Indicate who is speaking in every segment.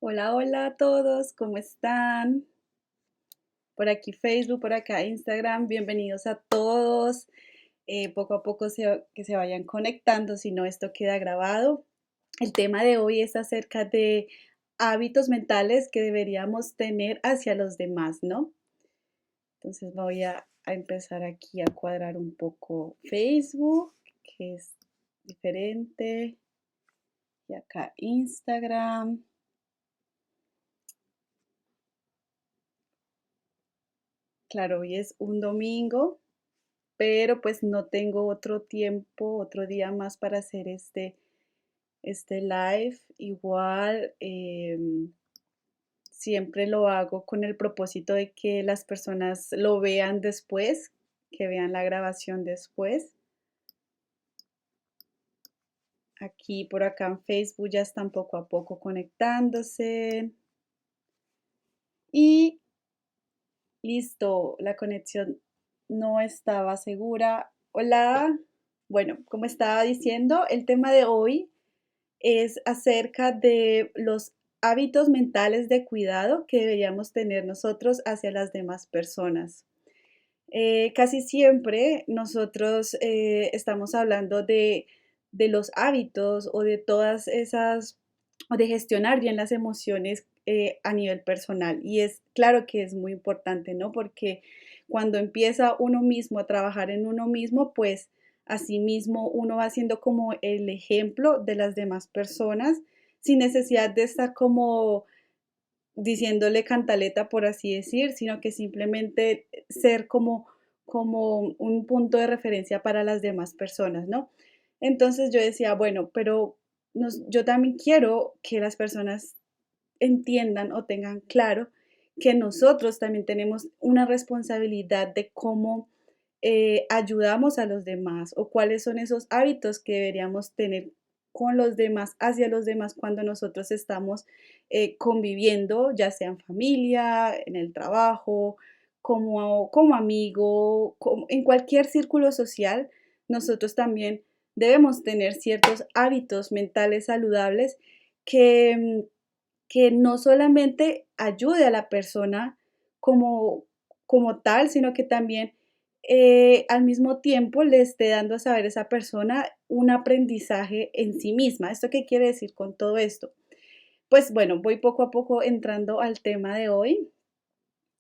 Speaker 1: Hola, hola a todos, ¿cómo están? Por aquí Facebook, por acá Instagram, bienvenidos a todos. Poco a poco que se vayan conectando, si no esto queda grabado. El tema de hoy es acerca de hábitos mentales que deberíamos tener hacia los demás, ¿no? Entonces voy a empezar aquí a cuadrar un poco Facebook, que es diferente, y acá Instagram. Claro, hoy es un domingo, pero pues no tengo otro tiempo, otro día más para hacer este live. Igual, siempre lo hago con el propósito de que las personas lo vean después, que vean la grabación después. Aquí por acá en Facebook ya están poco a poco conectándose. Y listo, la conexión no estaba segura. Hola, bueno, como estaba diciendo, el tema de hoy es acerca de los hábitos mentales de cuidado que deberíamos tener nosotros hacia las demás personas. Casi siempre nosotros estamos hablando de los hábitos o de todas esas, o de gestionar bien las emociones a nivel personal. Y es claro que es muy importante, ¿no? Porque cuando empieza uno mismo a trabajar en uno mismo, pues asimismo uno va siendo como el ejemplo de las demás personas sin necesidad de estar como diciéndole cantaleta, por así decir, sino que simplemente ser como un punto de referencia para las demás personas, ¿no? Entonces yo decía, bueno, pero yo también quiero que las personas entiendan o tengan claro que nosotros también tenemos una responsabilidad de cómo ayudamos a los demás o cuáles son esos hábitos que deberíamos tener con los demás, hacia los demás cuando nosotros estamos conviviendo, ya sea en familia, en el trabajo, como amigo, en cualquier círculo social, nosotros también debemos tener ciertos hábitos mentales saludables que que no solamente ayude a la persona como, como tal, sino que también al mismo tiempo le esté dando a saber a esa persona un aprendizaje en sí misma. ¿Esto qué quiere decir con todo esto? Pues bueno, voy poco a poco entrando al tema de hoy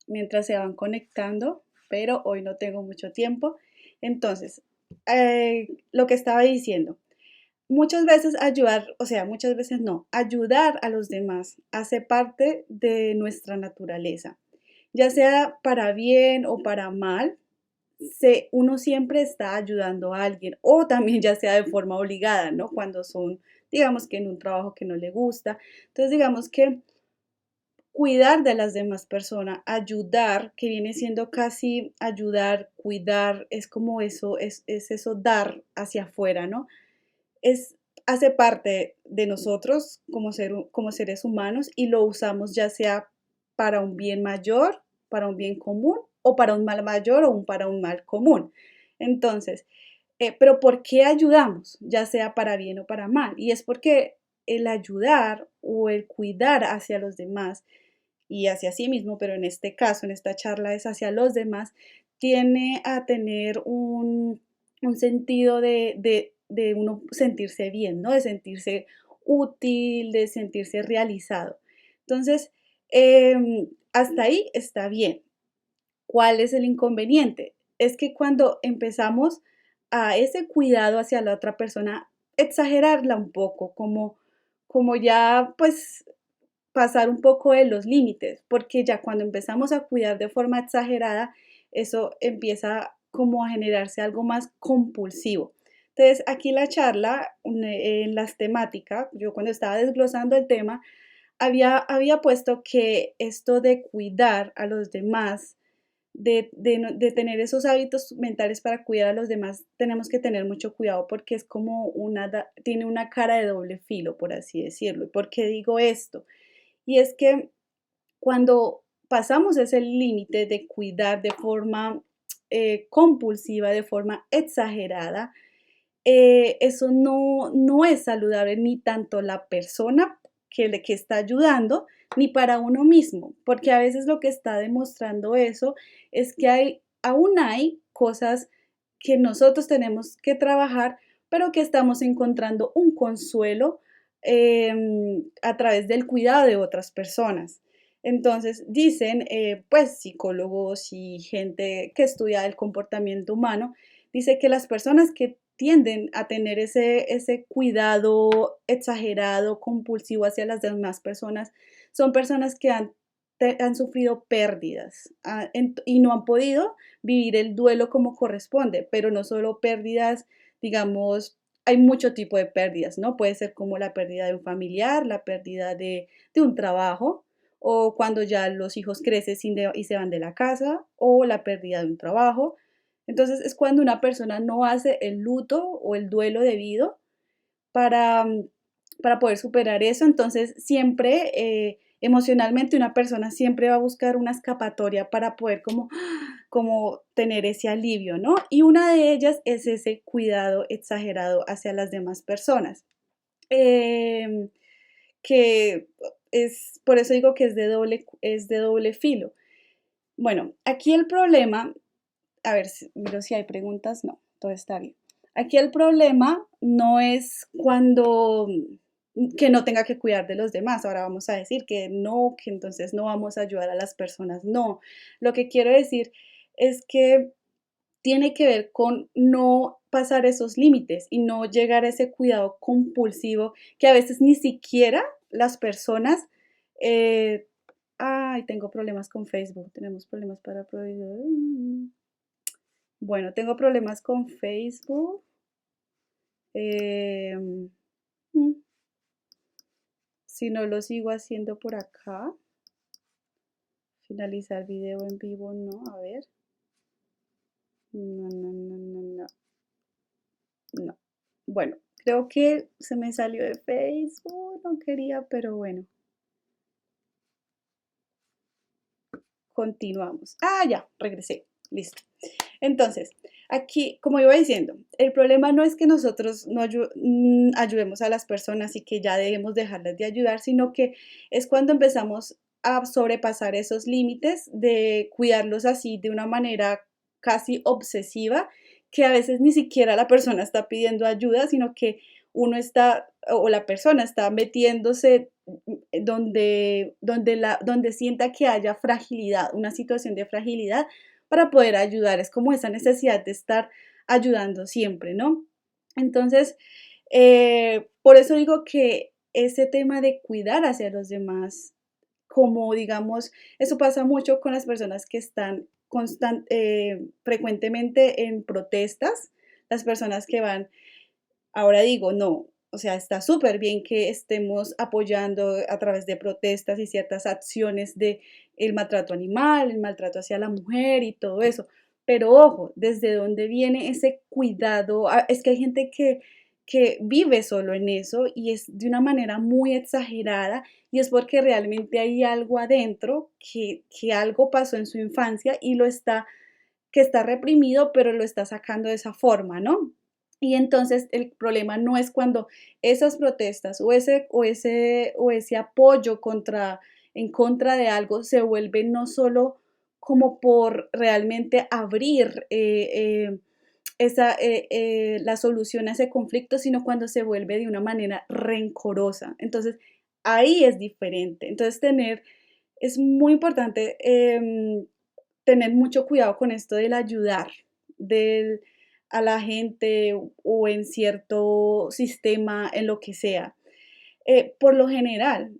Speaker 1: mientras se van conectando, pero hoy no tengo mucho tiempo. Entonces, lo que estaba diciendo, muchas veces ayudar, o sea, muchas veces no, ayudar a los demás hace parte de nuestra naturaleza, ya sea para bien o para mal. Uno siempre está ayudando a alguien o también ya sea de forma obligada, ¿no? Cuando son, digamos que en un trabajo que no le gusta. Entonces, digamos que cuidar de las demás personas, ayudar, que viene siendo casi ayudar, cuidar, es como eso, es eso dar hacia afuera, ¿no? Es, hace parte de nosotros como seres humanos y lo usamos ya sea para un bien mayor, para un bien común o para un mal mayor o para un mal común. Entonces, pero ¿por qué ayudamos? Ya sea para bien o para mal. Y es porque el ayudar o el cuidar hacia los demás y hacia sí mismo, pero en este caso, en esta charla es hacia los demás, tiene a tener un sentido de uno sentirse bien, ¿no? De sentirse útil, de sentirse realizado. Entonces, hasta ahí está bien. ¿Cuál es el inconveniente? Es que cuando empezamos a ese cuidado hacia la otra persona, exagerarla un poco, como ya pues pasar un poco de los límites, porque ya cuando empezamos a cuidar de forma exagerada, eso empieza como a generarse algo más compulsivo. Entonces, aquí la charla, en las temáticas, yo cuando estaba desglosando el tema, había puesto que esto de cuidar a los demás, de tener esos hábitos mentales para cuidar a los demás, tenemos que tener mucho cuidado porque es como tiene una cara de doble filo, por así decirlo. ¿Y por qué digo esto? Y es que cuando pasamos ese límite de cuidar de forma compulsiva, de forma exagerada, eso no es saludable ni tanto la persona que está ayudando, ni para uno mismo, porque a veces lo que está demostrando eso es que aún hay cosas que nosotros tenemos que trabajar, pero que estamos encontrando un consuelo a través del cuidado de otras personas. Entonces, dicen, pues psicólogos y gente que estudia el comportamiento humano, dice que las personas que tienden a tener ese cuidado exagerado, compulsivo hacia las demás personas, son personas que han sufrido pérdidas y no han podido vivir el duelo como corresponde, pero no solo pérdidas, digamos, hay mucho tipo de pérdidas, ¿no? Puede ser como la pérdida de un familiar, la pérdida de un trabajo, o cuando ya los hijos crecen y se van de la casa, o la pérdida de un trabajo. Entonces es cuando una persona no hace el luto o el duelo debido para, para poder superar eso. Entonces siempre, emocionalmente, una persona siempre va a buscar una escapatoria para poder como tener ese alivio, ¿no? Y una de ellas es ese cuidado exagerado hacia las demás personas. Em, que por eso digo que es de doble filo. Bueno, aquí el problema, a ver, miro si hay preguntas, no, todo está bien. Aquí el problema no es cuando que no tenga que cuidar de los demás. Ahora vamos a decir que no, que entonces no vamos a ayudar a las personas. No, lo que quiero decir es que tiene que ver con no pasar esos límites y no llegar a ese cuidado compulsivo que a veces ni siquiera las personas, eh, ay, tengo problemas con Facebook, tenemos problemas para proveedor. Bueno, tengo problemas con Facebook. em, mm, si no lo sigo haciendo por acá, finalizar video en vivo, no, a ver. No, no, no, no, no. No. Bueno, creo que se me salió de Facebook, no quería, pero bueno, continuamos. Ah, ya, regresé. Listo. Entonces, aquí, como iba diciendo, el problema no es que nosotros no ayudemos a las personas y que ya debemos dejarles de ayudar, sino que es cuando empezamos a sobrepasar esos límites de cuidarlos así de una manera casi obsesiva, que a veces ni siquiera la persona está pidiendo ayuda, sino que uno está o la persona está metiéndose donde sienta que haya fragilidad, una situación de fragilidad para poder ayudar. Es como esa necesidad de estar ayudando siempre, ¿no? Entonces, por eso digo que ese tema de cuidar hacia los demás, como digamos, eso pasa mucho con las personas que están frecuentemente en protestas, las personas que van. Ahora digo, no, o sea, está súper bien que estemos apoyando a través de protestas y ciertas acciones de el maltrato animal, el maltrato hacia la mujer y todo eso. Pero ojo, ¿desde dónde viene ese cuidado? Es que hay gente que vive solo en eso y es de una manera muy exagerada y es porque realmente hay algo adentro que algo pasó en su infancia y que está reprimido, pero lo está sacando de esa forma, ¿no? Y entonces el problema no es cuando esas protestas o ese apoyo en contra de algo se vuelve no solo como por realmente abrir la solución a ese conflicto, sino cuando se vuelve de una manera rencorosa. Entonces, ahí es diferente. Entonces, es muy importante tener mucho cuidado con esto del ayudar del, a la gente o en cierto sistema, en lo que sea. Por lo general,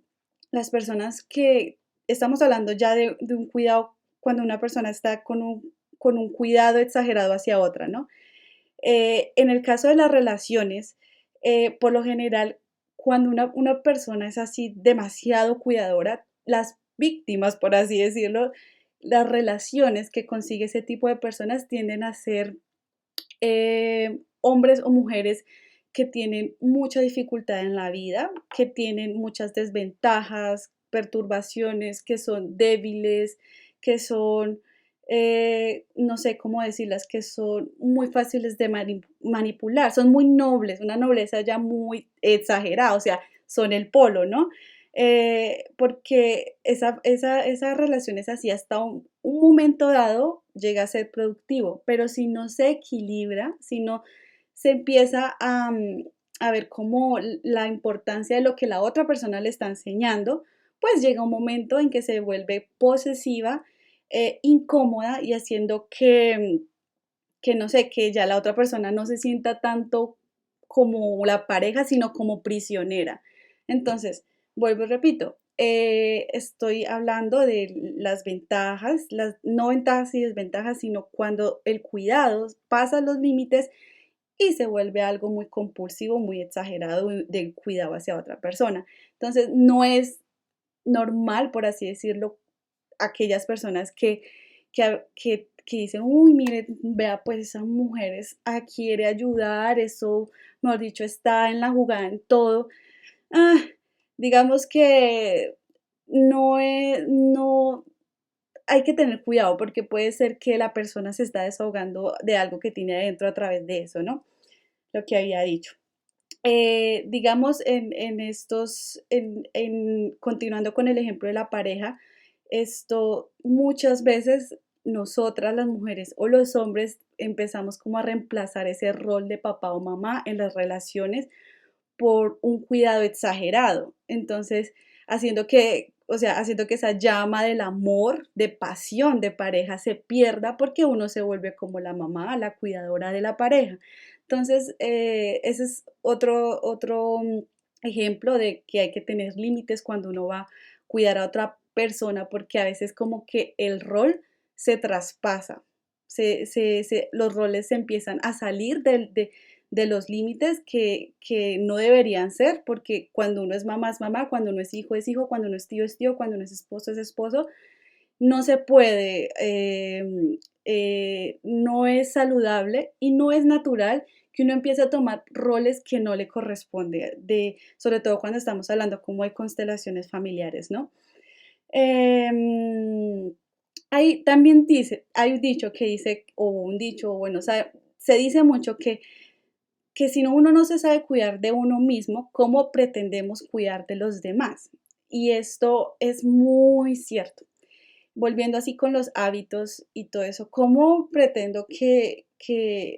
Speaker 1: las personas que estamos hablando ya de un cuidado, cuando una persona está con un cuidado exagerado hacia otra, ¿no? En el caso de las relaciones, por lo general, cuando una persona es así demasiado cuidadora, las víctimas, por así decirlo, las relaciones que consigue ese tipo de personas tienden a ser hombres o mujeres que tienen mucha dificultad en la vida, que tienen muchas desventajas, perturbaciones, que son débiles, que son, no sé cómo decirlas, que son muy fáciles de manipular, son muy nobles, una nobleza ya muy exagerada, o sea, son el polo, ¿no? porque esa relación es así, hasta un momento dado llega a ser productivo, pero si no se equilibra, si no se empieza a ver como la importancia de lo que la otra persona le está enseñando, pues llega un momento en que se vuelve posesiva, incómoda y haciendo que no sé, que ya la otra persona no se sienta tanto como la pareja, sino como prisionera. Entonces, vuelvo y repito, estoy hablando de las ventajas, las no ventajas y desventajas, sino cuando el cuidado pasa los límites y se vuelve algo muy compulsivo, muy exagerado del cuidado hacia otra persona. Entonces, no es normal, por así decirlo, aquellas personas que dicen, uy, mire, vea, pues esa mujer quiere ayudar, eso, mejor dicho, está en la jugada, en todo. Ah, digamos que no, hay que tener cuidado porque puede ser que la persona se está desahogando de algo que tiene adentro a través de eso, ¿no? Lo que había dicho. Digamos, continuando con el ejemplo de la pareja, esto muchas veces nosotras las mujeres o los hombres empezamos como a reemplazar ese rol de papá o mamá en las relaciones por un cuidado exagerado. Entonces, haciendo que esa llama del amor, de pasión de pareja se pierda porque uno se vuelve como la mamá, la cuidadora de la pareja. Entonces, ese es otro ejemplo de que hay que tener límites cuando uno va a cuidar a otra persona, porque a veces como que el rol se traspasa, los roles se empiezan a salir de los límites que no deberían ser, porque cuando uno es mamá, cuando uno es hijo, cuando uno es tío, cuando uno es esposo, no se puede, no es saludable y no es natural que uno empiece a tomar roles que no le corresponde, sobre todo cuando estamos hablando como de constelaciones familiares, ¿no? Em, también hay un dicho que dice, o un dicho, bueno, o sea, se dice mucho que si uno no se sabe cuidar de uno mismo, ¿cómo pretendemos cuidar de los demás? Y esto es muy cierto. Volviendo así con los hábitos y todo eso, ¿cómo pretendo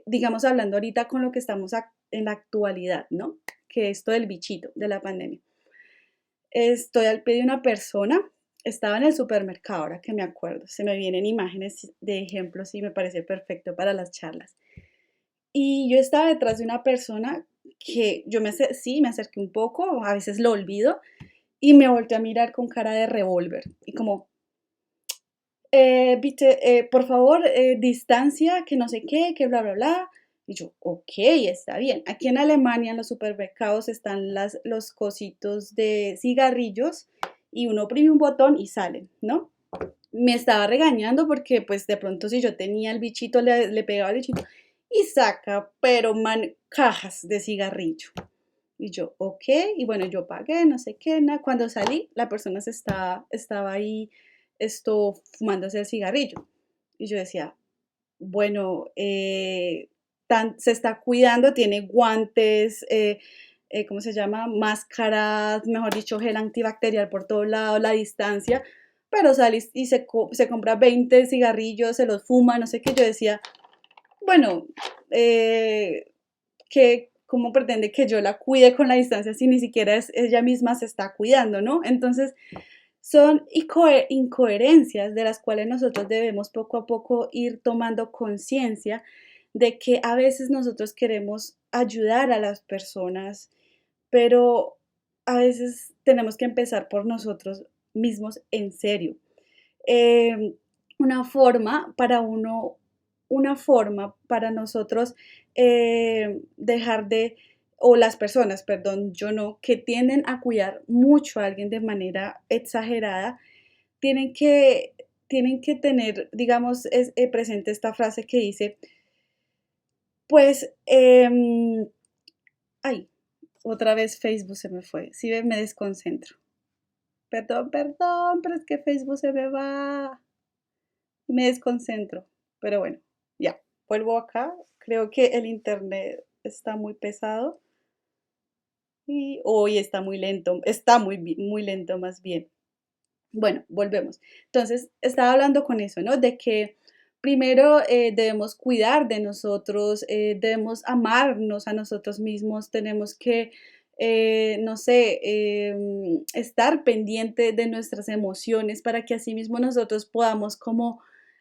Speaker 1: digamos, hablando ahorita con lo que estamos en la actualidad, ¿no? Que esto del bichito, de la pandemia. Estoy al pie de una persona, estaba en el supermercado, ahora que me acuerdo, se me vienen imágenes de ejemplos y me parece perfecto para las charlas. Y yo estaba detrás de una persona que sí, me acerqué un poco, a veces lo olvido, y me volteé a mirar con cara de revólver. Y como, por favor, distancia, que no sé qué, que bla, bla, bla. Y yo, ok, está bien. Aquí en Alemania, en los supermercados, están los cositos de cigarrillos y uno oprime un botón y salen, ¿no? Me estaba regañando porque pues de pronto si yo tenía el bichito, le pegaba el bichito y saca, pero cajas de cigarrillo. Y yo, ok, y bueno, yo pagué, no sé qué, nada. Cuando salí, la persona estaba ahí, fumándose el cigarrillo. Y yo decía, bueno, se está cuidando, tiene guantes, ¿cómo se llama? Máscaras, mejor dicho, gel antibacterial por todo lado, la distancia, pero sale y se compra 20 cigarrillos, se los fuma, no sé qué. Yo decía, bueno, ¿cómo pretende que yo la cuide con la distancia si ni siquiera ella misma se está cuidando, ¿no? Entonces, son incoherencias de las cuales nosotros debemos poco a poco ir tomando conciencia de que a veces nosotros queremos ayudar a las personas, pero a veces tenemos que empezar por nosotros mismos en serio. Eh, una forma para uno, una forma para nosotros dejar de, o las personas, perdón, yo no, que tienden a cuidar mucho a alguien de manera exagerada, tienen que, tienen que tener, digamos, presente esta frase que dice, pues, ay, otra vez Facebook se me fue, si me desconcentro. Perdón, pero es que Facebook se me va. Me desconcentro. Pero bueno, ya, vuelvo acá. Creo que el internet está muy pesado y hoy está muy lento, está muy lento más bien. Bueno, volvemos. Entonces, estaba hablando con eso, ¿no? De que primero debemos cuidar de nosotros, debemos amarnos a nosotros mismos, tenemos que, no sé, estar pendiente de nuestras emociones para que así mismo nosotros podamos como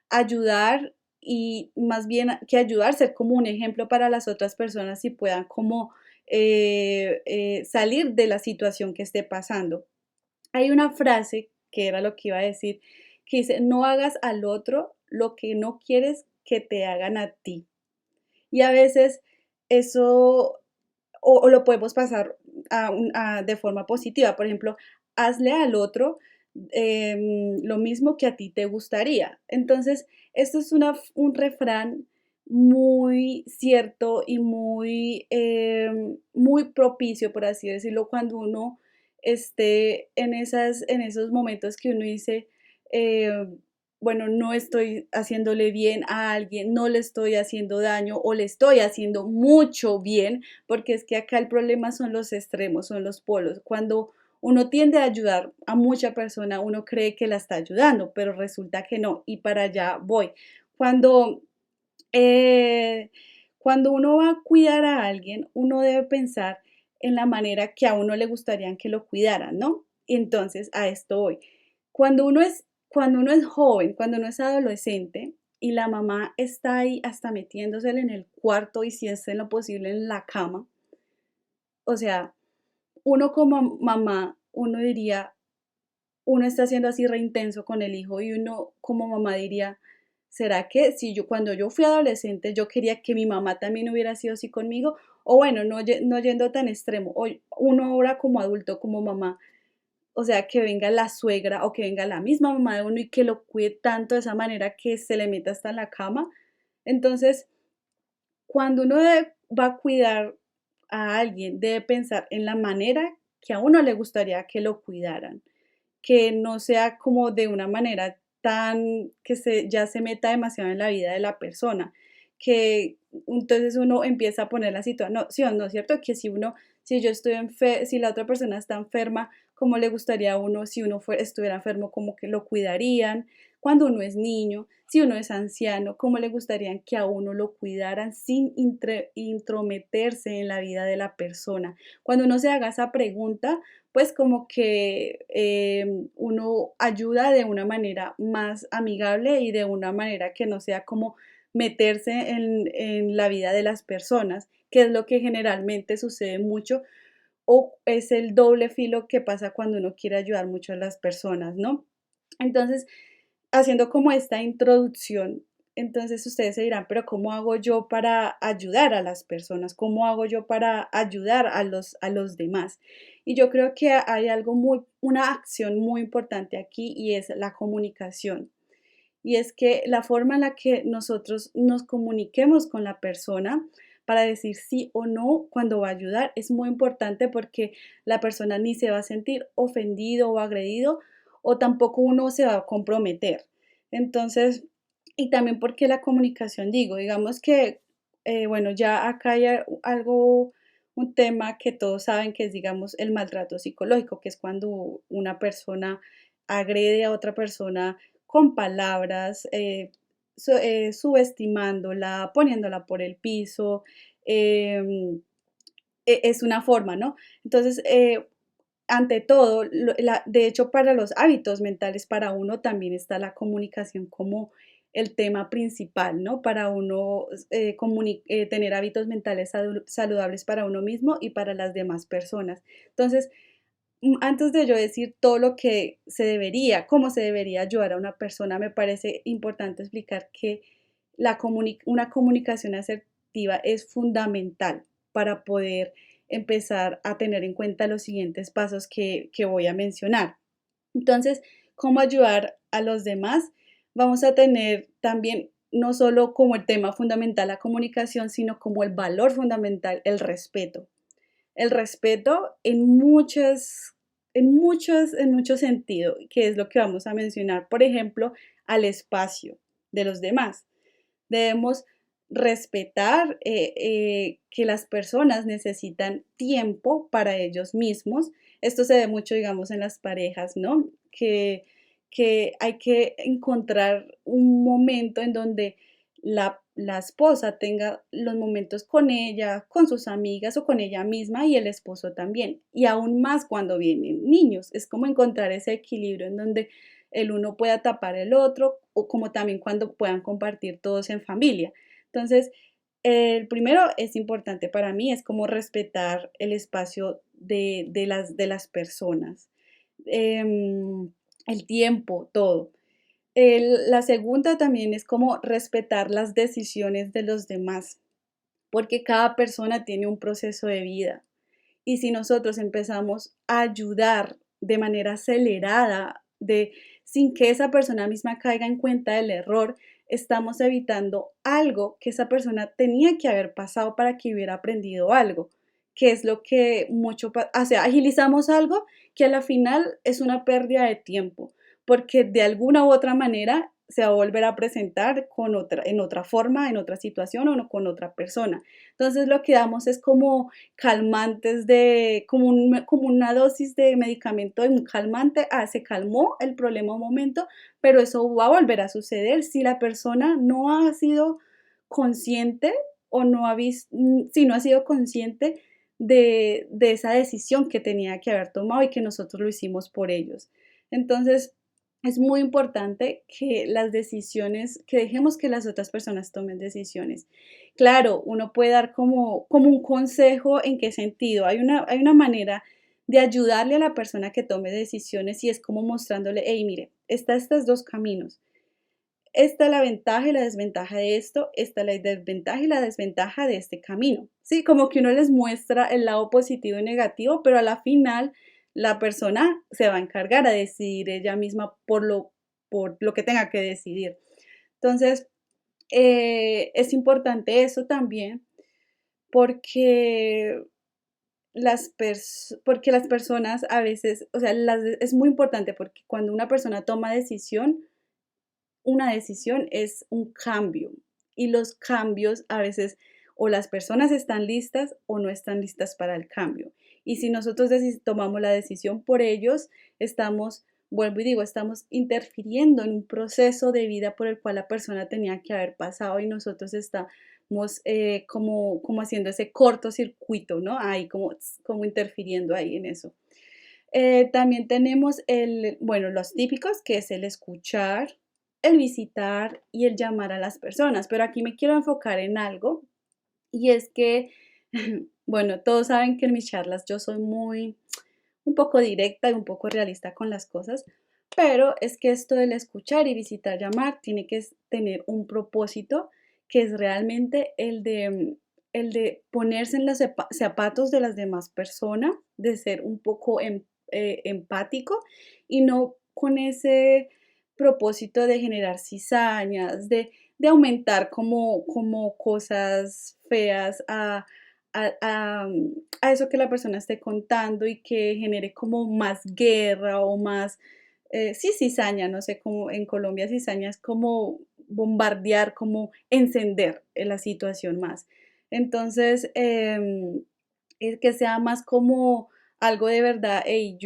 Speaker 1: ayudar y más bien que ayudar, ser como un ejemplo para las otras personas y puedan como salir de la situación que esté pasando. Hay una frase, que era lo que iba a decir, que dice: "No hagas al otro lo que no quieres que te hagan a ti". Y a veces eso o lo podemos pasar de forma positiva. Por ejemplo, hazle al otro, lo mismo que a ti te gustaría. Entonces, esto es un refrán muy cierto y muy, muy propicio, por así decirlo, cuando uno esté en esos momentos que uno dice, eh, bueno, no estoy haciéndole bien a alguien, no le estoy haciendo daño o le estoy haciendo mucho bien, porque es que acá el problema son los extremos, son los polos. Cuando uno tiende a ayudar a mucha persona, uno cree que la está ayudando, pero resulta que no, y para allá voy. Cuando, eh, cuando uno va a cuidar a alguien, uno debe pensar en la manera que a uno le gustaría que lo cuidaran, ¿no? Entonces, a esto voy. Cuando uno es joven, cuando uno es adolescente y la mamá está ahí hasta metiéndosele en el cuarto y si es en lo posible en la cama, o sea, uno como mamá, uno diría, uno está siendo así re intenso con el hijo y uno como mamá diría, ¿será que si yo cuando yo fui adolescente yo quería que mi mamá también hubiera sido así conmigo? O bueno, no yendo tan extremo, uno ahora como adulto, como mamá, o sea, que venga la suegra o que venga la misma mamá de uno y que lo cuide tanto de esa manera que se le meta hasta en la cama. Entonces, cuando uno va a cuidar a alguien, debe pensar en la manera que a uno le gustaría que lo cuidaran, que no sea como de una manera tan que ya se meta demasiado en la vida de la persona, que entonces uno empieza a poner la situación, ¿no es cierto? Que si yo estoy si la otra persona está enferma, ¿cómo le gustaría a uno si uno estuviera enfermo, como que lo cuidarían? Cuando uno es niño, si uno es anciano, ¿cómo le gustaría que a uno lo cuidaran sin intrometerse en la vida de la persona? Cuando uno se haga esa pregunta, pues como que uno ayuda de una manera más amigable y de una manera que no sea como meterse en la vida de las personas, que es lo que generalmente sucede mucho o es el doble filo que pasa cuando uno quiere ayudar mucho a las personas, ¿no? Entonces, haciendo como esta introducción, entonces ustedes se dirán, pero ¿cómo hago yo para ayudar a las personas? ¿Cómo hago yo para ayudar a los demás? Y yo creo que hay una acción muy importante aquí y es la comunicación. Y es que la forma en la que nosotros nos comuniquemos con la persona para decir sí o no cuando va a ayudar es muy importante porque la persona ni se va a sentir ofendido o agredido o tampoco uno se va a comprometer. Entonces, y también porque la comunicación, digo, digamos que, bueno, ya acá hay algo, un tema que todos saben que es, digamos, el maltrato psicológico, que es cuando una persona agrede a otra persona con palabras, subestimándola, poniéndola por el piso, em, es una forma, ¿no? Entonces, ante todo, de hecho, para los hábitos mentales, para uno también está la comunicación como el tema principal, ¿no? Para uno tener hábitos mentales saludables para uno mismo y para las demás personas. Entonces, antes de yo decir todo lo que cómo se debería ayudar a una persona, me parece importante explicar que una comunicación asertiva es fundamental para poder empezar a tener en cuenta los siguientes pasos que voy a mencionar. Entonces, ¿cómo ayudar a los demás? Vamos a tener también no solo como el tema fundamental la comunicación, sino como el valor fundamental, el respeto. El respeto en muchos sentidos, que es lo que vamos a mencionar. Por ejemplo, al espacio de los demás. Debemos respetar que las personas necesitan tiempo para ellos mismos. Esto se ve mucho, digamos, en las parejas, ¿no? Que hay que encontrar un momento en donde la esposa tenga los momentos con ella, con sus amigas o con ella misma y el esposo también. Y aún más cuando vienen niños. Es como encontrar ese equilibrio en donde el uno pueda tapar el otro o como también cuando puedan compartir todos en familia. Entonces, el primero es importante para mí, es como respetar el espacio de las personas, em, el tiempo, todo. La segunda también es como respetar las decisiones de los demás, porque cada persona tiene un proceso de vida. Y si nosotros empezamos a ayudar de manera acelerada, sin que esa persona misma caiga en cuenta del error, estamos evitando algo que esa persona tenía que haber pasado para que hubiera aprendido algo, que es lo que o sea, agilizamos algo que a la final es una pérdida de tiempo, porque de alguna u otra manera se va a volver a presentar en otra forma, en otra situación o no, con otra persona. Entonces lo que damos es como calmantes como una dosis de medicamento, de un calmante, se calmó el problema un momento, pero eso va a volver a suceder si la persona no ha sido consciente o no ha visto, si no ha sido consciente de esa decisión que tenía que haber tomado y que nosotros lo hicimos por ellos. Entonces, es muy importante que las decisiones, que dejemos que las otras personas tomen decisiones. Claro, uno puede dar como un consejo, ¿en qué sentido? Hay una manera de ayudarle a la persona que tome decisiones y es como mostrándole, hey, mire, está estos dos caminos. Esta es la ventaja y la desventaja de esto, esta es la desventaja y la desventaja de este camino. Sí, como que uno les muestra el lado positivo y negativo, pero a la final la persona se va a encargar a decidir ella misma por lo que tenga que decidir. Entonces, es importante eso también porque porque las personas a veces, o sea, es muy importante porque cuando una persona toma decisión, una decisión es un cambio y los cambios a veces o las personas están listas o no están listas para el cambio. Y si nosotros tomamos la decisión por ellos, vuelvo y digo, estamos interfiriendo en un proceso de vida por el cual la persona tenía que haber pasado y nosotros estamos como haciendo ese cortocircuito, ¿no? Ahí como interfiriendo ahí en eso. También tenemos bueno, los típicos, que es el escuchar, el visitar y el llamar a las personas, pero aquí me quiero enfocar en algo y es que, bueno, todos saben que en mis charlas yo soy un poco directa y un poco realista con las cosas, pero es que esto del escuchar y visitar, llamar, tiene que tener un propósito que es realmente el de ponerse en los zapatos de las demás personas, de ser un poco empático y no con ese propósito de generar cizañas, de aumentar como cosas feas a eso que la persona esté contando y que genere como más guerra o más, sí, cizaña, no sé, como en Colombia cizaña es como bombardear, como encender la situación más. Entonces, que sea más como algo de verdad, hey,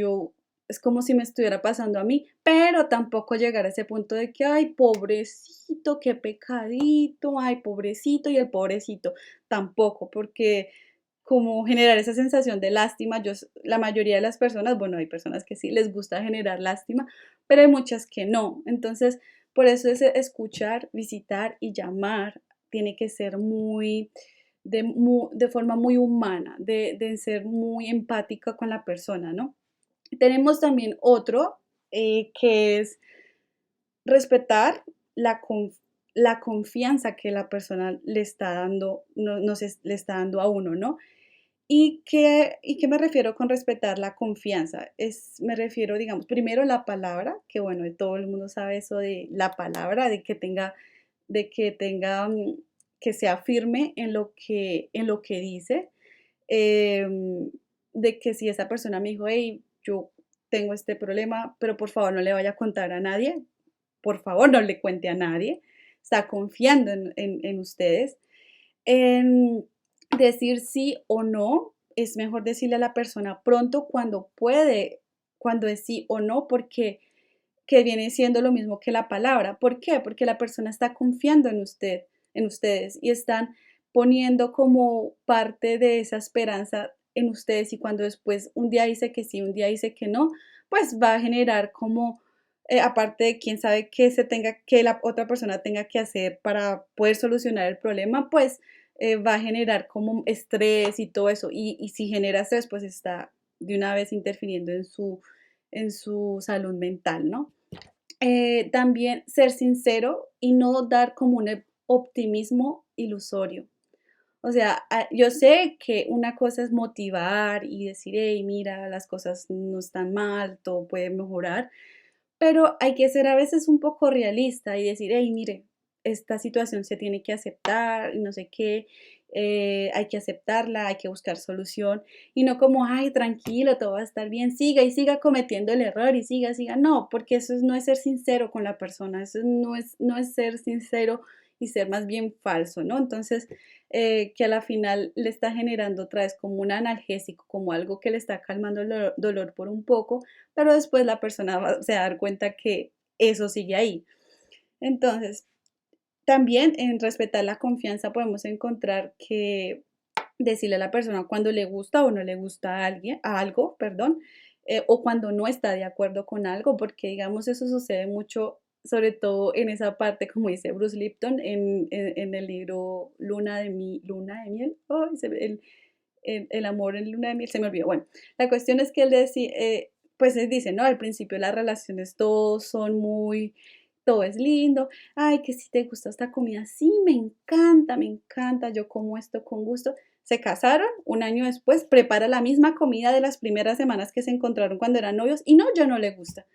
Speaker 1: es como si me estuviera pasando a mí, pero tampoco llegar a ese punto de que, ay, pobrecito, qué pecadito, ay, pobrecito y el pobrecito, tampoco, porque como generar esa sensación de lástima, la mayoría de las personas, bueno, hay personas que sí les gusta generar lástima, pero hay muchas que no. Entonces, por eso es escuchar, visitar y llamar tiene que ser de forma muy humana, de ser muy empática con la persona, ¿no? Tenemos también otro que es respetar la confianza que la persona le está dando, le está dando a uno, ¿no? ¿Y qué me refiero con respetar la confianza? Me refiero, digamos, primero la palabra, que bueno, todo el mundo sabe eso de la palabra, de que que sea firme en lo que dice, em, de que si esa persona me dijo, hey, yo tengo este problema, pero por favor no le vaya a contar a nadie, por favor no le cuente a nadie, está confiando en ustedes. En decir sí o no, es mejor decirle a la persona pronto cuando puede, cuando es sí o no, porque que viene siendo lo mismo que la palabra. ¿Por qué? Porque la persona está confiando en usted, en ustedes y están poniendo como parte de esa esperanza en ustedes y cuando después un día dice que sí, un día dice que no, pues va a generar como aparte de quién sabe qué se tenga que la otra persona tenga que hacer para poder solucionar el problema, pues va a generar como estrés y todo eso. Y si genera estrés, pues está de una vez interfiriendo en su salud mental, ¿no? También ser sincero y no dar como un optimismo ilusorio. O sea, yo sé que una cosa es motivar y decir, hey, mira, las cosas no están mal, todo puede mejorar, pero hay que ser a veces un poco realista y decir, hey, mire, esta situación se tiene que aceptar y no sé qué, hay que aceptarla, hay que buscar solución y no como, ay, tranquilo, todo va a estar bien, siga y siga cometiendo el error y siga, siga. No, porque eso no es ser sincero con la persona, eso no es ser sincero y ser más bien falso, ¿no? Entonces, que a la final le está generando otra vez como un analgésico, como algo que le está calmando el dolor por un poco, pero después la persona se va a dar cuenta que eso sigue ahí. Entonces, también en respetar la confianza podemos encontrar que decirle a la persona cuando le gusta o no le gusta a alguien, a algo, perdón, o cuando no está de acuerdo con algo, porque digamos eso sucede mucho, sobre todo en esa parte, como dice Bruce Lipton en el libro Luna de Miel, ay, el amor en luna de miel, se me olvidó. Bueno, la cuestión es que él decía, pues él dice, ¿no? Al principio las relaciones todos son muy, todo es lindo, ay, que si te gusta esta comida, sí, me encanta, yo como esto con gusto. Se casaron, un año después prepara la misma comida de las primeras semanas que se encontraron cuando eran novios y no, ya no le gusta.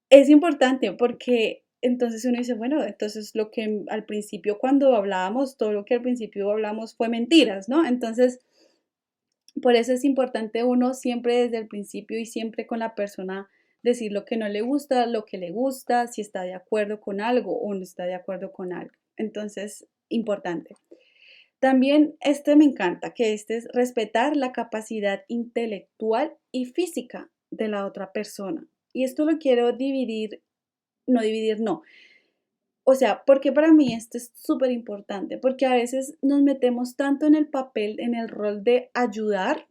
Speaker 1: Es importante porque entonces uno dice, bueno, entonces lo que al principio cuando hablábamos, todo lo que al principio hablamos fue mentiras, ¿no? Entonces, por eso es importante uno siempre desde el principio y siempre con la persona decir lo que no le gusta, lo que le gusta, si está de acuerdo con algo o no está de acuerdo con algo. Entonces, importante. También este me encanta, que este es respetar la capacidad intelectual y física de la otra persona. Y esto lo quiero dividir, no. O sea, porque para mí esto es súper importante, porque a veces nos metemos tanto en el papel, en el rol de ayudar,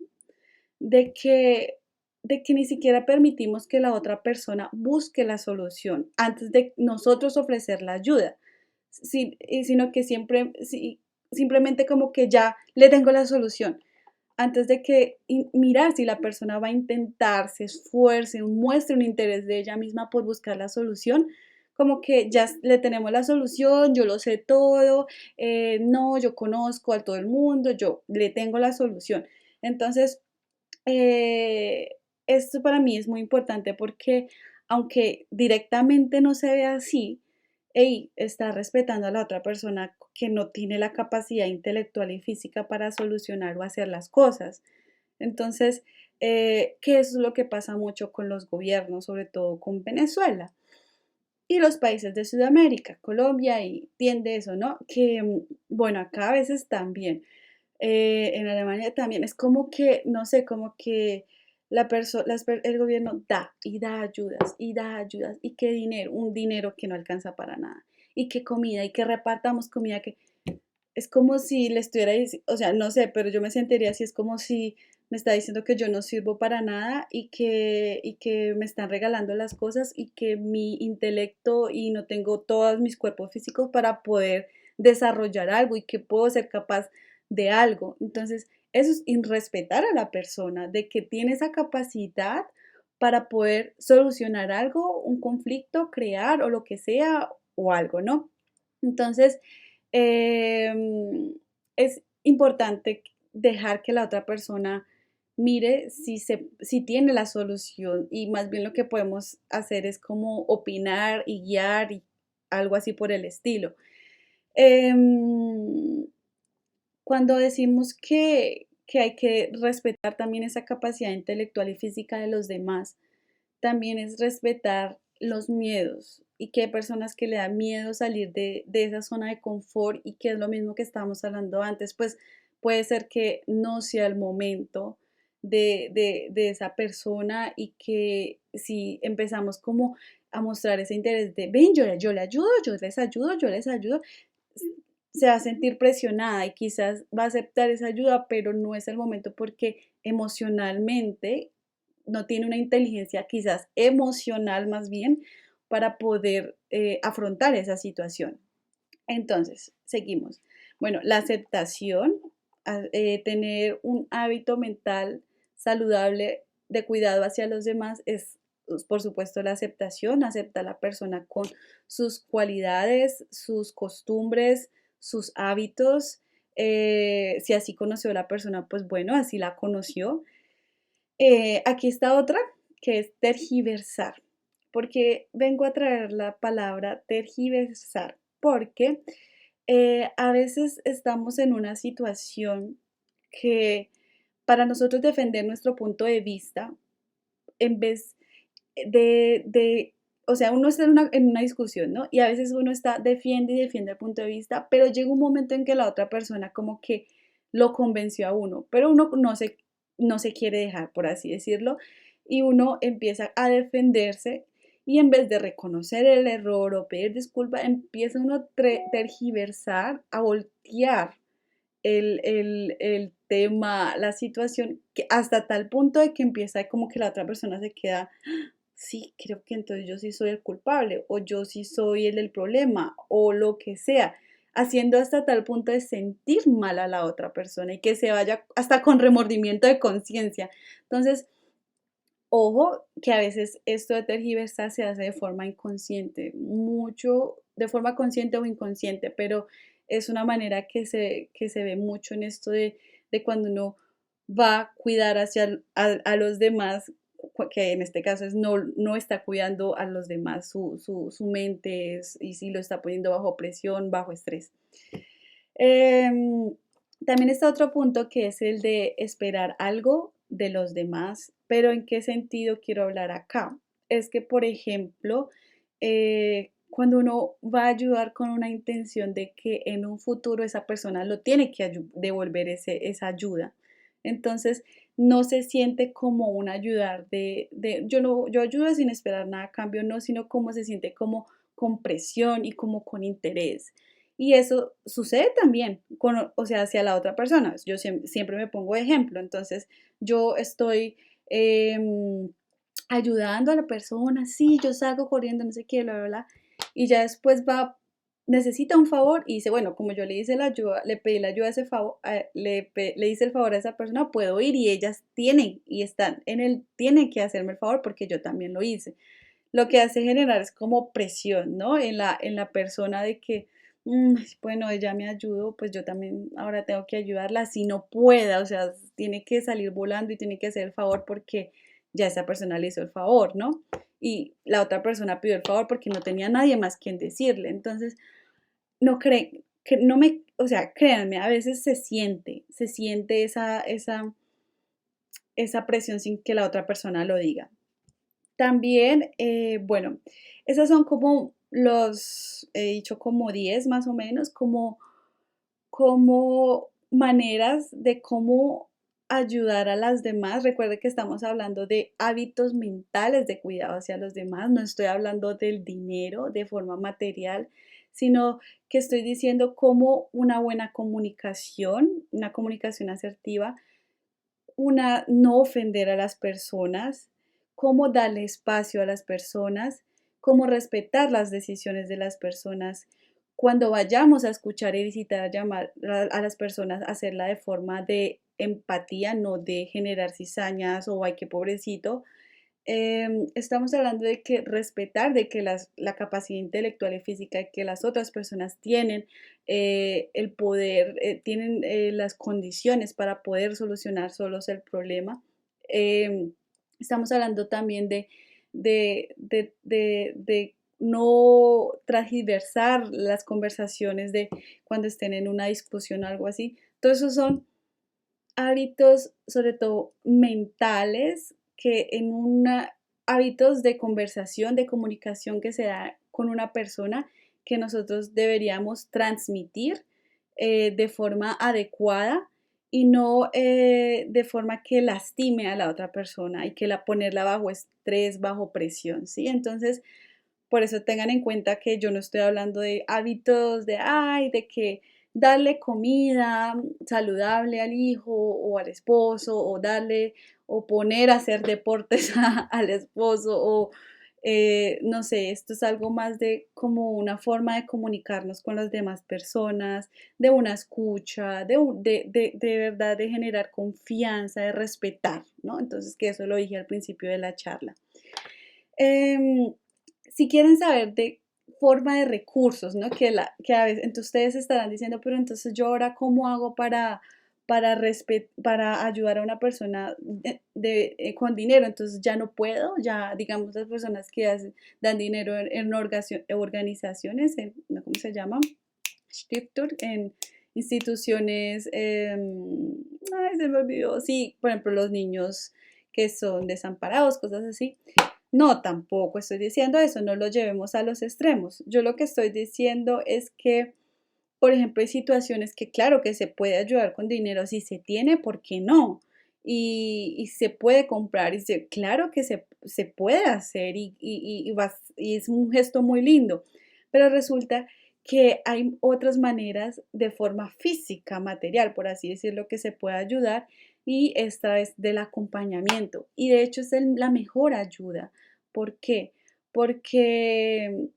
Speaker 1: de que de que ni siquiera permitimos que la otra persona busque la solución antes de nosotros ofrecer la ayuda, sino que simplemente como que ya le tengo la solución, antes de que mirar si la persona va a intentar, se esfuerce, muestre un interés de ella misma por buscar la solución, como que ya le tenemos la solución, yo lo sé todo, no, yo conozco a todo el mundo, yo le tengo la solución. Entonces, eh, esto para mí es muy importante porque aunque directamente no se ve así, ey, está respetando a la otra persona que no tiene la capacidad intelectual y física para solucionar o hacer las cosas. Entonces, que eso es lo que pasa mucho con los gobiernos, sobre todo con Venezuela y los países de Sudamérica, Colombia y tiende eso, ¿no? Que, bueno, acá a veces también en Alemania también es como que, no sé, como que el gobierno da ayudas, y qué dinero, un dinero que no alcanza para nada, y qué comida, y que repartamos comida, que es como si le estuviera diciendo, o sea, no sé, pero yo me sentiría así, es como si me está diciendo que yo no sirvo para nada y que me están regalando las cosas y que mi intelecto y no tengo todos mis cuerpos físicos para poder desarrollar algo y que puedo ser capaz de algo. Entonces, eso es irrespetar a la persona, de que tiene esa capacidad para poder solucionar algo, un conflicto, crear o lo que sea o algo, ¿no? Entonces, es importante dejar que la otra persona mire si tiene la solución y más bien lo que podemos hacer es como opinar y guiar y algo así por el estilo. Em, Cuando decimos que hay que respetar también esa capacidad intelectual y física de los demás, también es respetar los miedos y que hay personas que le da miedo salir de esa zona de confort y que es lo mismo que estábamos hablando antes, pues puede ser que no sea el momento de esa persona y que si empezamos como a mostrar ese interés de, ven, yo le ayudo, yo les ayudo, se va a sentir presionada y quizás va a aceptar esa ayuda, pero no es el momento porque emocionalmente no tiene una inteligencia quizás emocional más bien para poder afrontar esa situación. Entonces, seguimos. Bueno, la aceptación, tener un hábito mental saludable de cuidado hacia los demás es, pues, por supuesto, la aceptación, acepta a la persona con sus cualidades, sus costumbres, sus hábitos. Si así conoció a la persona, pues bueno, así la conoció. Aquí está otra, que es tergiversar. Porque vengo a traer la palabra tergiversar, porque a veces estamos en una situación que para nosotros defender nuestro punto de vista, en vez o sea, uno está en una discusión, ¿no? Y a veces uno está, defiende y defiende el punto de vista, pero llega un momento en que la otra persona como que lo convenció a uno, pero uno no se quiere dejar, por así decirlo, y uno empieza a defenderse y en vez de reconocer el error o pedir disculpas, empieza uno a tergiversar, a voltear el tema, la situación, que hasta tal punto de que empieza como que la otra persona se queda, sí, creo que entonces yo sí soy el culpable o yo sí soy el del problema o lo que sea, haciendo hasta tal punto de sentir mal a la otra persona y que se vaya hasta con remordimiento de conciencia. Entonces, ojo que a veces esto de tergiversar se hace de forma inconsciente, mucho de forma consciente o inconsciente, pero es una manera que se ve mucho en esto de cuando uno va a cuidar a los demás, que en este caso es no está cuidando a los demás, su mente y si lo está poniendo bajo presión, bajo estrés. Em, También está otro punto que es el de esperar algo de los demás, pero ¿en qué sentido quiero hablar acá? Es que, por ejemplo, cuando uno va a ayudar con una intención de que en un futuro esa persona lo tiene que devolver esa ayuda, entonces no se siente como un ayudar yo no, yo ayudo sin esperar nada a cambio, no, sino como se siente como con presión y como con interés. Y eso sucede también con, o sea, hacia la otra persona. Yo siempre me pongo de ejemplo. Entonces, yo estoy ayudando a la persona, sí, yo salgo corriendo, no sé qué, bla, bla, bla. Y ya después necesita un favor y dice, bueno, como yo le hice la ayuda, le pedí la ayuda a ese favor, le hice el favor a esa persona, puedo ir y ellas tienen y están tienen que hacerme el favor porque yo también lo hice. Lo que hace generar es como presión, ¿no? En la persona de que, bueno, ella me ayudó, pues yo también ahora tengo que ayudarla, si no pueda, o sea, tiene que salir volando y tiene que hacer el favor porque ya esa persona le hizo el favor, ¿no? Y la otra persona pidió el favor porque no tenía nadie más quien decirle. Entonces, no creen, que no me, o sea, créanme, a veces se siente esa presión sin que la otra persona lo diga. También, bueno, esas son como he dicho como 10 más o menos, como maneras de cómo ayudar a las demás. Recuerde que estamos hablando de hábitos mentales de cuidado hacia los demás. No estoy hablando del dinero de forma material, sino que estoy diciendo cómo una comunicación asertiva, una, no ofender a las personas, cómo darle espacio a las personas, cómo respetar las decisiones de las personas. Cuando vayamos a escuchar y visitar a las personas, hacerla de forma de empatía, no de generar cizañas o ay, qué pobrecito. Estamos hablando de que respetar, de que la capacidad intelectual y física que las otras personas tienen, el poder, tienen las condiciones para poder solucionar solos el problema. Em, Estamos hablando también de no transversar las conversaciones de cuando estén en una discusión o algo así. Todos esos son hábitos, sobre todo mentales, que hábitos de conversación, de comunicación que se da con una persona que nosotros deberíamos transmitir de forma adecuada y no de forma que lastime a la otra persona y que ponerla bajo estrés, bajo presión, ¿sí? Entonces, por eso tengan en cuenta que yo no estoy hablando de hábitos de, ay, de que darle comida saludable al hijo o al esposo o darle o poner a hacer deportes al esposo o no sé, esto es algo más de como una forma de comunicarnos con las demás personas, de una escucha, de verdad de generar confianza, de respetar, ¿no? Entonces, que eso lo dije al principio de la charla. Em, si quieren saber de forma de recursos, ¿no? Que a veces, entonces ustedes estarán diciendo, pero entonces yo ahora, ¿cómo hago para ayudar a una persona con dinero? Entonces ya no puedo, ya digamos las personas que dan dinero en organizaciones, ¿no? ¿Cómo se llama? Stiftung, en instituciones, ay, se me olvidó, sí, por ejemplo, los niños que son desamparados, cosas así. No, tampoco estoy diciendo eso, no lo llevemos a los extremos. Yo lo que estoy diciendo es que, por ejemplo, hay situaciones que claro que se puede ayudar con dinero, si se tiene, ¿por qué no? Y se puede comprar, claro que se puede hacer y es un gesto muy lindo, pero resulta que hay otras maneras de forma física, material, por así decirlo, que se puede ayudar y esta es del acompañamiento. Y de hecho es la mejor ayuda. ¿Por qué? Porque,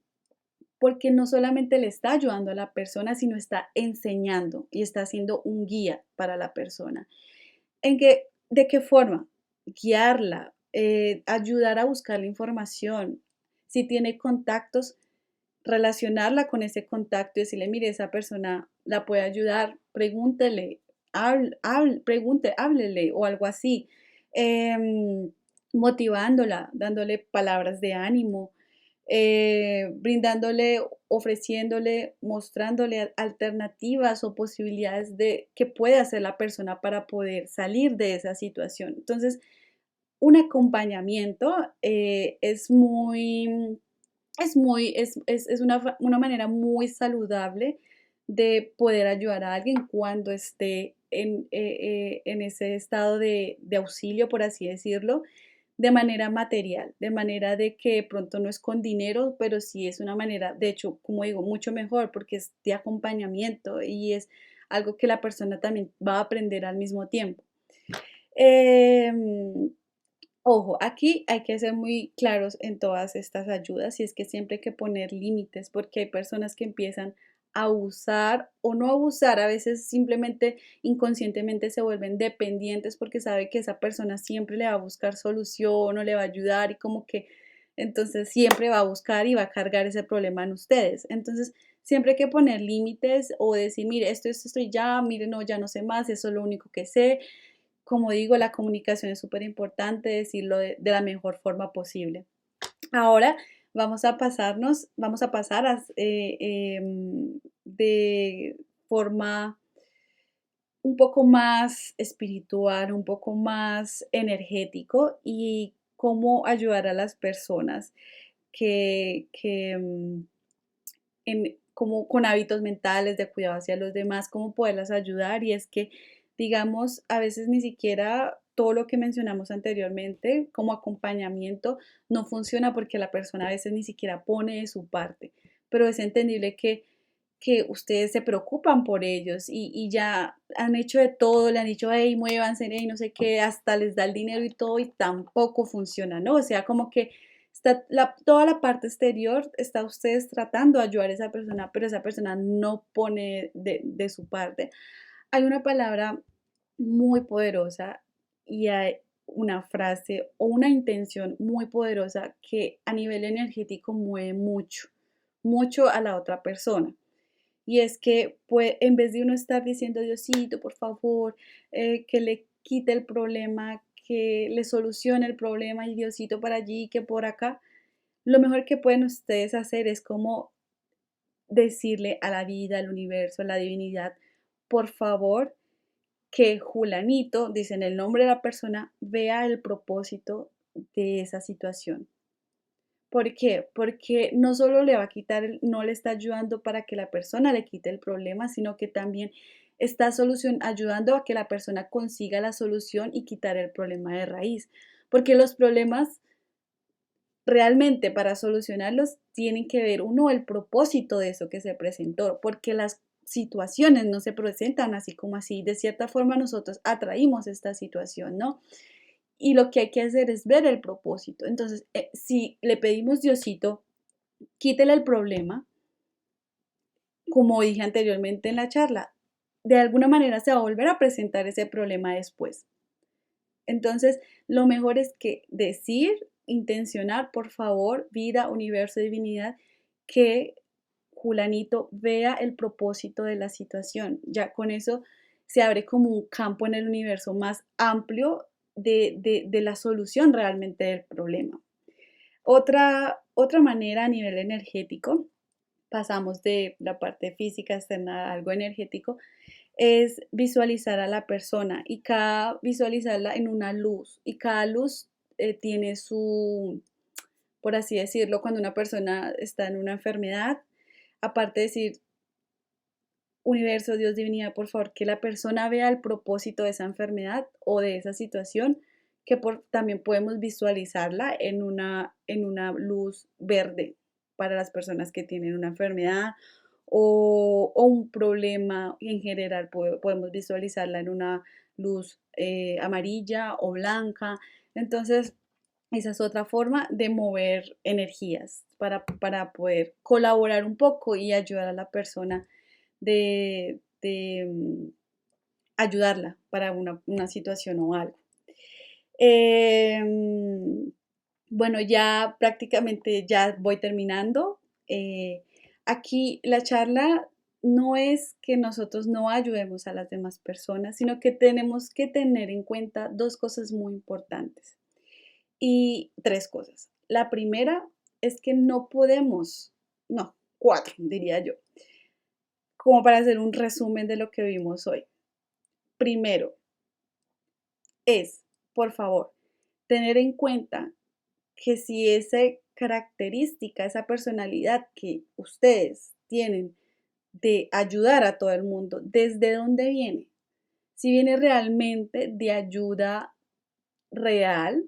Speaker 1: porque no solamente le está ayudando a la persona, sino está enseñando y está siendo un guía para la persona. ¿De qué forma? Guiarla, ayudar a buscar la información. Si tiene contactos, relacionarla con ese contacto y decirle, mire, esa persona la puede ayudar, pregúntele, háblele o algo así. Em, motivándola, dándole palabras de ánimo, brindándole, ofreciéndole, mostrándole alternativas o posibilidades de qué puede hacer la persona para poder salir de esa situación. Entonces, un acompañamiento es una manera muy saludable de poder ayudar a alguien cuando esté en ese estado de auxilio, por así decirlo, de manera material, de manera de que de pronto no es con dinero, pero sí es una manera, de hecho, como digo, mucho mejor porque es de acompañamiento y es algo que la persona también va a aprender al mismo tiempo. Em, Ojo, aquí hay que ser muy claros en todas estas ayudas y es que siempre hay que poner límites porque hay personas que empiezan a abusar o no abusar, a veces simplemente inconscientemente se vuelven dependientes porque sabe que esa persona siempre le va a buscar solución o le va a ayudar y como que entonces siempre va a buscar y va a cargar ese problema en ustedes. Entonces siempre hay que poner límites o decir, mire, esto ya, mire, no, ya no sé más, eso es lo único que sé. Como digo, la comunicación es súper importante, decirlo de la mejor forma posible. Ahora vamos a pasar de forma un poco más espiritual, un poco más energético y cómo ayudar a las personas como con hábitos mentales de cuidado hacia los demás, cómo poderlas ayudar. Y es que, digamos, a veces ni siquiera todo lo que mencionamos anteriormente como acompañamiento no funciona porque la persona a veces ni siquiera pone de su parte, pero es entendible que ustedes se preocupan por ellos y ya han hecho de todo, le han dicho, hey, muévanse, hey, no sé qué, hasta les da el dinero y todo y tampoco funciona, ¿no? O sea, como que toda la parte exterior está ustedes tratando de ayudar a esa persona, pero esa persona no pone de su parte. Hay una palabra muy poderosa y hay una frase o una intención muy poderosa que a nivel energético mueve mucho, mucho a la otra persona. Y es que pues, en vez de uno estar diciendo, Diosito, por favor, que le quite el problema, que le solucione el problema y Diosito para allí, que por acá, lo mejor que pueden ustedes hacer es como decirle a la vida, al universo, a la divinidad, por favor, que Julanito, dicen el nombre de la persona, vea el propósito de esa situación. ¿Por qué? Porque no solo le va a quitar, no le está ayudando para que la persona le quite el problema, sino que también está ayudando a que la persona consiga la solución y quitar el problema de raíz. Porque los problemas realmente para solucionarlos tienen que ver uno el propósito de eso que se presentó, porque las situaciones no se presentan así como así. De cierta forma nosotros atraímos esta situación, ¿no? Y lo que hay que hacer es ver el propósito. Entonces, si le pedimos Diosito, quítele el problema, como dije anteriormente en la charla, de alguna manera se va a volver a presentar ese problema después. Entonces, lo mejor es que decir, intencionar, por favor, vida, universo, divinidad, que Julanito vea el propósito de la situación. Ya con eso se abre como un campo en el universo más amplio de la solución realmente del problema. Otra manera a nivel energético, pasamos de la parte física externa a algo energético, es visualizar a la persona y cada visualizarla en una luz y cada luz tiene su, por así decirlo, cuando una persona está en una enfermedad, aparte de decir, universo, Dios, divinidad, por favor, que la persona vea el propósito de esa enfermedad o de esa situación, que también podemos visualizarla en una luz verde para las personas que tienen una enfermedad o un problema en general, podemos visualizarla en una luz amarilla o blanca. Entonces, esa es otra forma de mover energías para poder colaborar un poco y ayudar a la persona de ayudarla para una situación o algo. Em, bueno, ya prácticamente ya voy terminando. Aquí la charla no es que nosotros no ayudemos a las demás personas, sino que tenemos que tener en cuenta dos cosas muy importantes y tres cosas. La primera es que no podemos, no, cuatro diría yo, como para hacer un resumen de lo que vimos hoy. Primero, es, por favor, tener en cuenta que si esa característica, esa personalidad que ustedes tienen de ayudar a todo el mundo, ¿desde dónde viene? Si viene realmente de ayuda real,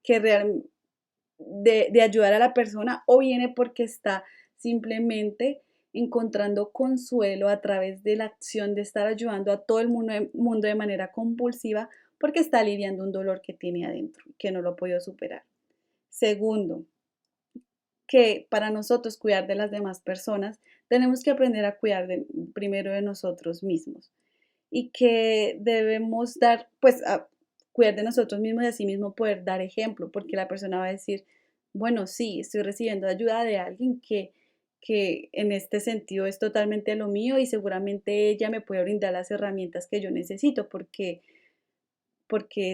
Speaker 1: que de ayudar a la persona, o viene porque está simplemente encontrando consuelo a través de la acción de estar ayudando a todo el mundo de manera compulsiva porque está aliviando un dolor que tiene adentro, que no lo ha podido superar. Segundo, que para nosotros cuidar de las demás personas, tenemos que aprender a cuidar primero de nosotros mismos y que debemos dar, pues, a cuidar de nosotros mismos y así mismo poder dar ejemplo, porque la persona va a decir, bueno, sí, estoy recibiendo ayuda de alguien que en este sentido es totalmente lo mío y seguramente ella me puede brindar las herramientas que yo necesito porque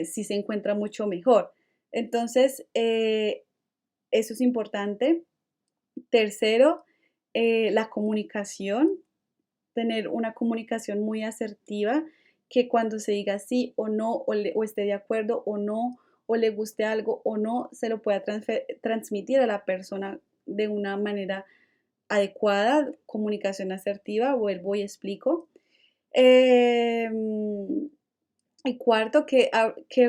Speaker 1: sí se encuentra mucho mejor. Entonces, eso es importante. Tercero, la comunicación, tener una comunicación muy asertiva, que cuando se diga sí o no, o esté de acuerdo o no, o le guste algo o no, se lo pueda transmitir a la persona de una manera adecuada, comunicación asertiva, vuelvo y explico. Y cuarto, que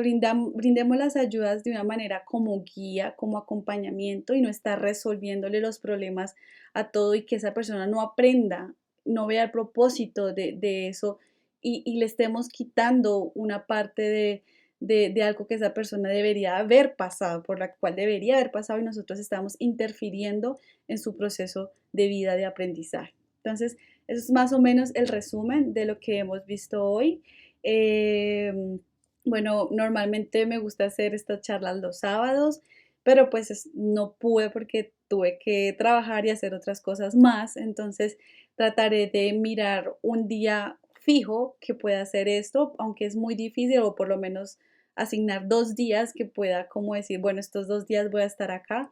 Speaker 1: brindemos las ayudas de una manera como guía, como acompañamiento y no estar resolviéndole los problemas a todo y que esa persona no aprenda, no vea el propósito de eso y le estemos quitando una parte de algo que esa persona debería haber pasado, por la cual debería haber pasado y nosotros estamos interfiriendo en su proceso de vida de aprendizaje. Entonces, eso es más o menos el resumen de lo que hemos visto hoy. Eh, bueno, normalmente me gusta hacer estas charlas los sábados, pero pues no pude porque tuve que trabajar y hacer otras cosas más. Entonces trataré de mirar un día fijo que pueda hacer esto, aunque es muy difícil, o por lo menos asignar 2 días que pueda como decir, bueno, estos 2 días voy a estar acá.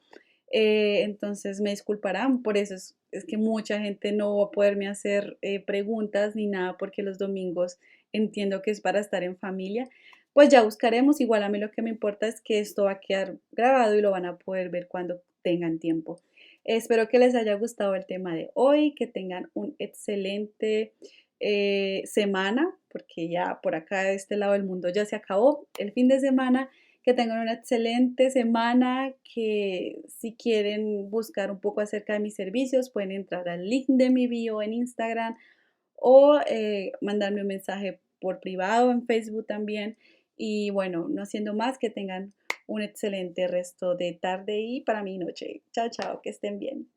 Speaker 1: Entonces me disculparán, por eso es que mucha gente no va a poderme hacer preguntas ni nada porque los domingos entiendo que es para estar en familia. Pues ya buscaremos, igual a mí lo que me importa es que esto va a quedar grabado y lo van a poder ver cuando tengan tiempo. Espero que les haya gustado el tema de hoy, que tengan un excelente semana, porque ya por acá de este lado del mundo ya se acabó el fin de semana. Que tengan una excelente semana, que si quieren buscar un poco acerca de mis servicios, pueden entrar al link de mi bio en Instagram o mandarme un mensaje por privado en Facebook también. Y bueno, no siendo más, que tengan un excelente resto de tarde y para mi noche. Chao, chao, que estén bien.